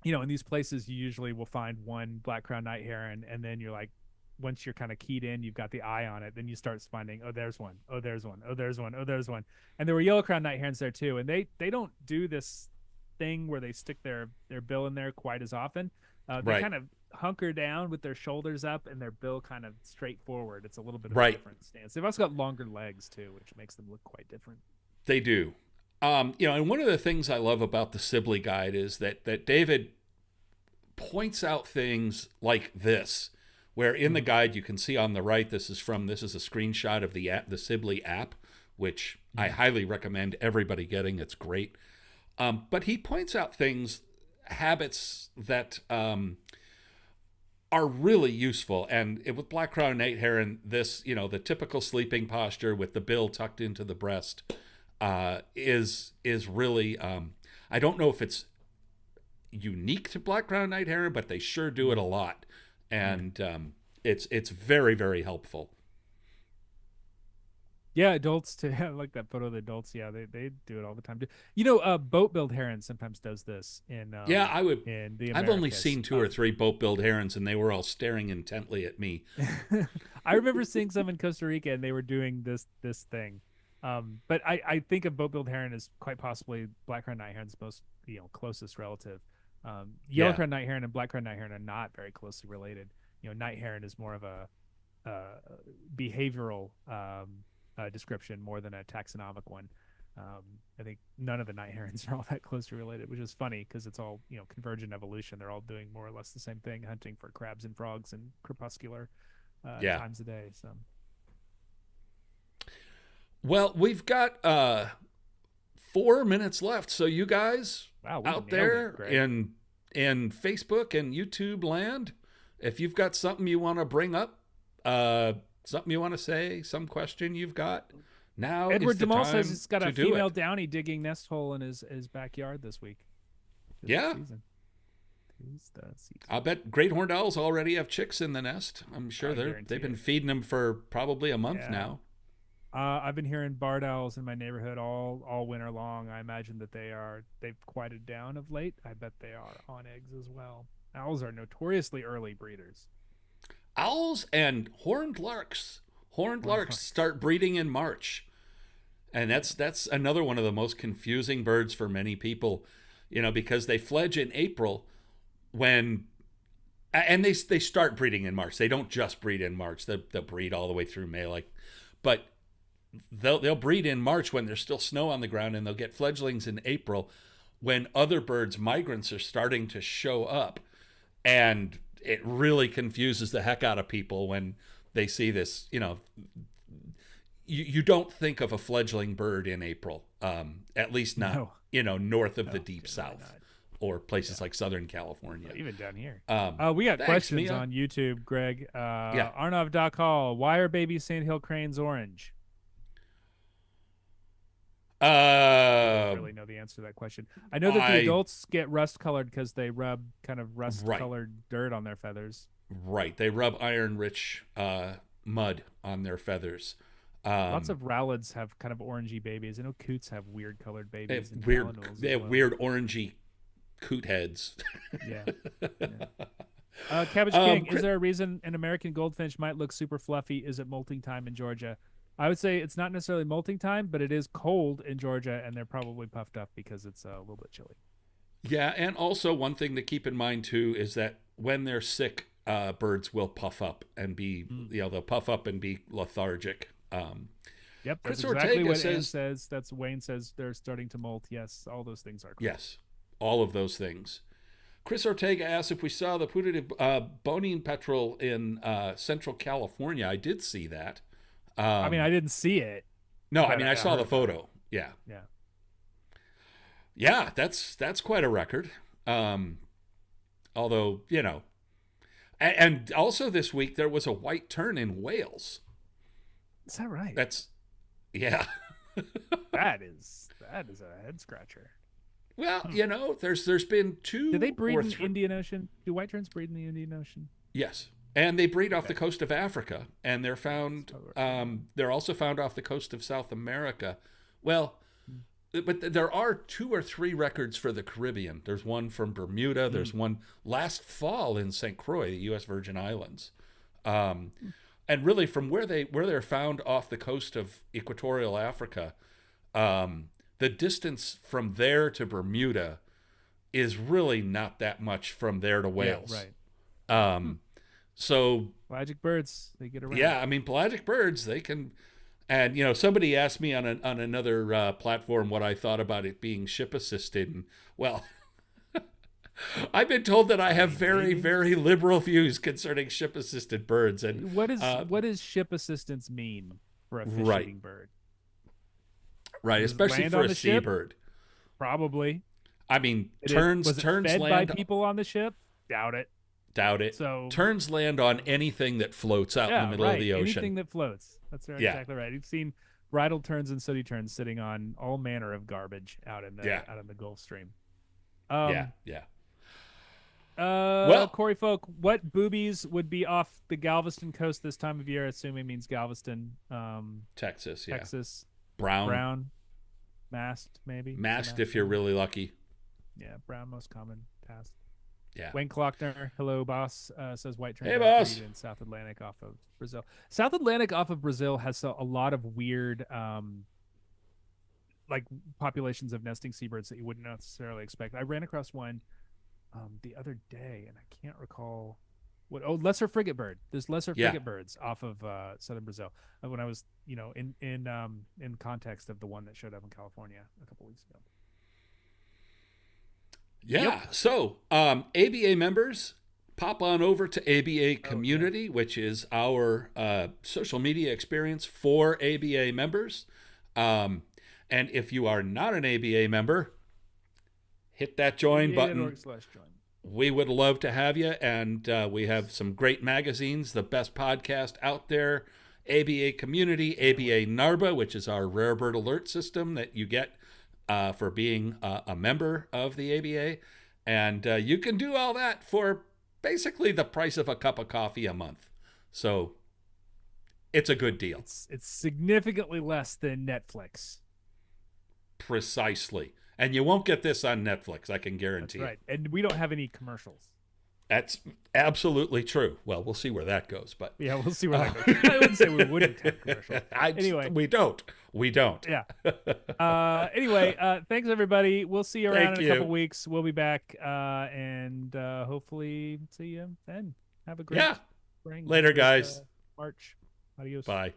in these places you usually will find one black crown night heron, and then you're like, once you're kind of keyed in, you've got the eye on it, then you start finding, oh, there's one, oh, there's one, oh, there's one, oh, there's one. And there were yellow crown night herons there too, and they don't do this thing where they stick their bill in there quite as often. They kind of hunker down with their shoulders up and their bill kind of straight forward. It's a little bit of a different stance. They've also got longer legs too, which makes them look quite different. They do. And one of the things I love about the Sibley Guide is that David points out things like this, where in the guide you can see on the right, this is a screenshot of the Sibley app, which I highly recommend everybody getting. It's great. But he points out habits that are really useful. And with black crown night heron, this, the typical sleeping posture with the bill tucked into the breast is really, I don't know if it's unique to black crown night heron, but they sure do it a lot. And it's very, very helpful. Yeah, adults too. I like that photo of the adults. Yeah, they do it all the time. Boat-billed heron sometimes does this Yeah, I would. in the I've only Americas. seen two or three boat-billed herons, and they were all staring intently at me. I remember seeing some in Costa Rica, and they were doing this thing. But I think of boat-billed heron as quite possibly black-crowned night-heron's most closest relative. Yeah, Yellow-crowned night-heron and black-crowned night-heron are not very closely related. Night-heron is more of a behavioral description more than a taxonomic one. I think none of the night herons are all that closely related, which is funny because it's all convergent evolution. They're all doing more or less the same thing, hunting for crabs and frogs and crepuscular yeah. times a day. So, Well, we've got 4 minutes left, so you guys wow, we out nailed there it, Greg. in Facebook and YouTube land, if you've got something you want to bring up, something you want to say, some question you've got, now Edward is the DeMol time says he's got to a do female it. downy digging nest hole in his backyard this week. Yeah. Tis the season. I bet great horned owls already have chicks in the nest. I'm sure they've been feeding them for probably a month now. I've been hearing barred owls in my neighborhood all winter long. I imagine that they've quieted down of late. I bet they are on eggs as well. Owls are notoriously early breeders. Owls and horned larks. Horned larks start breeding in March. And that's another one of the most confusing birds for many people, because they fledge in April and they start breeding in March. They don't just breed in March. They'll breed all the way through May, but they'll breed in March when there's still snow on the ground, and they'll get fledglings in April when other birds, migrants, are starting to show up. And it really confuses the heck out of people when they see this. You don't think of a fledgling bird in April, at least not north of the deep south not. or places like Southern California. Even down here. We got thanks, questions Mia. on YouTube, Greg. Arnav.call. Why are baby sandhill cranes orange? I don't really know the answer to that question. I know that the adults get rust colored because they rub kind of rust colored dirt on their feathers. Right. They rub iron rich mud on their feathers. Lots of rallids have kind of orangey babies. I know coots have weird colored babies. They have weird orangey coot heads. Yeah. Cabbage King, is there a reason an American goldfinch might look super fluffy? Is it molting time in Georgia? I would say it's not necessarily molting time, but it is cold in Georgia, and they're probably puffed up because it's a little bit chilly. Yeah, and also one thing to keep in mind too is that when they're sick, birds will puff up and be, they'll puff up and be lethargic. Yep, Chris that's exactly Ortega what Ann says. That's Wayne says they're starting to molt. Yes, all those things are cool. Yes, all of those things. Chris Ortega asked if we saw the putative bonine petrel in Central California. I did see that. I mean, I didn't see it. No, I mean, I saw the photo. Yeah. Yeah. Yeah, that's quite a record. Although, and also this week there was a white tern in Wales. Is that right? Yeah. that is a head scratcher. Well, there's been two. Do they breed in the Indian Ocean? Do white terns breed in the Indian Ocean? Yes. And they breed off the coast of Africa, and they're found. They're also found off the coast of South America. Well, but there are 2 or 3 records for the Caribbean. There's one from Bermuda. There's one last fall in St. Croix, the U.S. Virgin Islands, and really from where they're found off the coast of equatorial Africa, the distance from there to Bermuda is really not that much from there to Wales. Yeah, right. So pelagic birds, they get around. Yeah, I mean, pelagic birds, they can. And somebody asked me on another platform what I thought about it being ship assisted, and well, I've been told that I have very, very liberal views concerning ship assisted birds. And what does ship assistance mean for a fish eating bird? Right, especially for a seabird. Probably. I mean, terns fed land by people on the ship? Doubt it. So terns land on anything that floats out in the middle of the ocean. Anything that floats. That's exactly right. You've seen bridled terns and sooty terns sitting on all manner of garbage out in the Gulf Stream. Yeah. Well, Corey Folk, what boobies would be off the Galveston coast this time of year? Assuming means Galveston, Texas, yeah. Texas. Brown. Masked, maybe. Masked if you're really lucky. Yeah, brown most common. Passed. Yeah. Wayne Klockner, hello, boss, says white turned Hey, boss. in South Atlantic off of Brazil. South Atlantic off of Brazil has a lot of weird, like populations of nesting seabirds that you wouldn't necessarily expect. I ran across one the other day, and I can't recall what. Oh, lesser frigate bird. There's lesser frigate birds off of southern Brazil. When I was, in context of the one that showed up in California a couple weeks ago. Yeah. Yep. So, ABA members, pop on over to ABA Community, which is our social media experience for ABA members. And if you are not an ABA member, hit that join button. We would love to have you. And we have some great magazines, the best podcast out there, ABA Community, ABA NARBA, which is our rare bird alert system that you get for being a member of the ABA. And you can do all that for basically the price of a cup of coffee a month. So it's a good deal. It's significantly less than Netflix. Precisely. And you won't get this on Netflix, I can guarantee. That's right. And we don't have any commercials. That's absolutely true. Well, we'll see where that goes, but yeah, we'll see where that goes. I wouldn't say we wouldn't have commercials. Anyway, we don't. Yeah. Anyway, thanks everybody. We'll see you around in a couple weeks. We'll be back, and hopefully see you then. Have a great spring. Later, guys. March. Adios. Bye.